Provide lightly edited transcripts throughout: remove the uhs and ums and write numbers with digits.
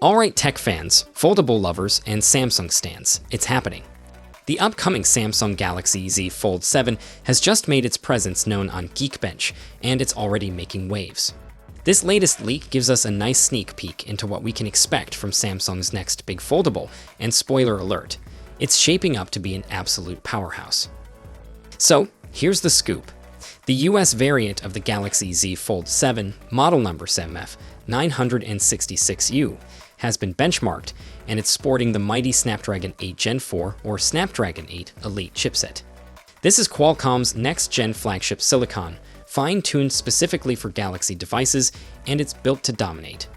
Alright tech fans, foldable lovers, and Samsung stans, it's happening. The upcoming Samsung Galaxy Z Fold 7 has just made its presence known on Geekbench, and it's already making waves. This latest leak gives us a nice sneak peek into what we can expect from Samsung's next big foldable, and spoiler alert, it's shaping up to be an absolute powerhouse. So, here's the scoop. The US variant of the Galaxy Z Fold 7, model number SMF966U, has been benchmarked, and it's sporting the mighty Snapdragon 8 Gen 4 or Snapdragon 8 Elite chipset. This is Qualcomm's next-gen flagship silicon, fine-tuned specifically for Galaxy devices, and it's built to dominate.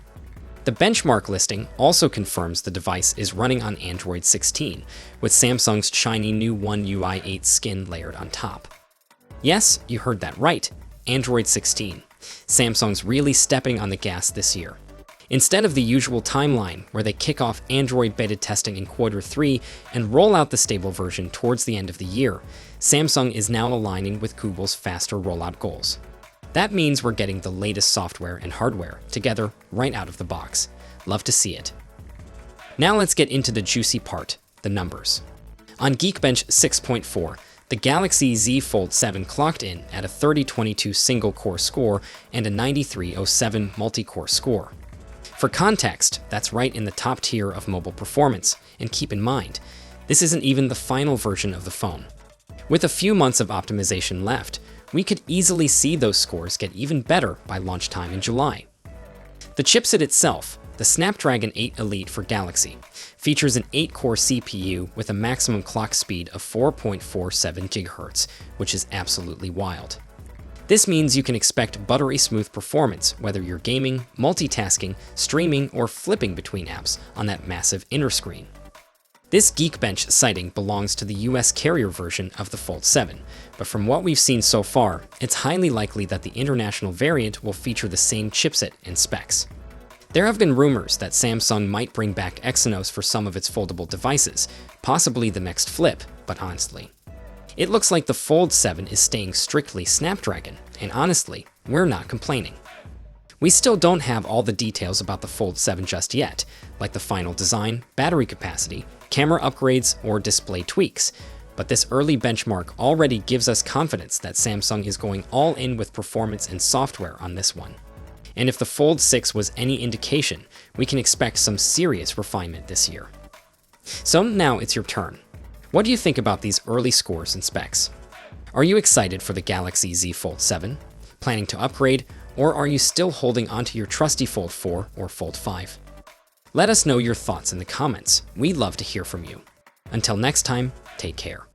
The benchmark listing also confirms the device is running on Android 16, with Samsung's shiny new One UI 8 skin layered on top. Yes, you heard that right, Android 16. Samsung's really stepping on the gas this year. Instead of the usual timeline, where they kick off Android beta testing in Q3 and roll out the stable version towards the end of the year, Samsung is now aligning with Google's faster rollout goals. That means we're getting the latest software and hardware together right out of the box. Love to see it. Now let's get into the juicy part, the numbers. On Geekbench 6.4, the Galaxy Z Fold 7 clocked in at a 3022 single-core score and a 9307 multi-core score. For context, that's right in the top tier of mobile performance, and keep in mind, this isn't even the final version of the phone. With a few months of optimization left, we could easily see those scores get even better by launch time in July. The chipset itself, the Snapdragon 8 Elite for Galaxy, features an 8-core CPU with a maximum clock speed of 4.47 GHz, which is absolutely wild. This means you can expect buttery smooth performance whether you're gaming, multitasking, streaming, or flipping between apps on that massive inner screen. This Geekbench sighting belongs to the US carrier version of the Fold 7, but from what we've seen so far, it's highly likely that the international variant will feature the same chipset and specs. There have been rumors that Samsung might bring back Exynos for some of its foldable devices, possibly the next Flip, but honestly, it looks like the Fold 7 is staying strictly Snapdragon, and honestly, we're not complaining. We still don't have all the details about the Fold 7 just yet, like the final design, battery capacity, camera upgrades, or display tweaks, but this early benchmark already gives us confidence that Samsung is going all in with performance and software on this one. And if the Fold 6 was any indication, we can expect some serious refinement this year. So now it's your turn. What do you think about these early scores and specs? Are you excited for the Galaxy Z Fold 7? Planning to upgrade? Or are you still holding onto your trusty Fold 4 or Fold 5? Let us know your thoughts in the comments. We'd love to hear from you. Until next time, take care.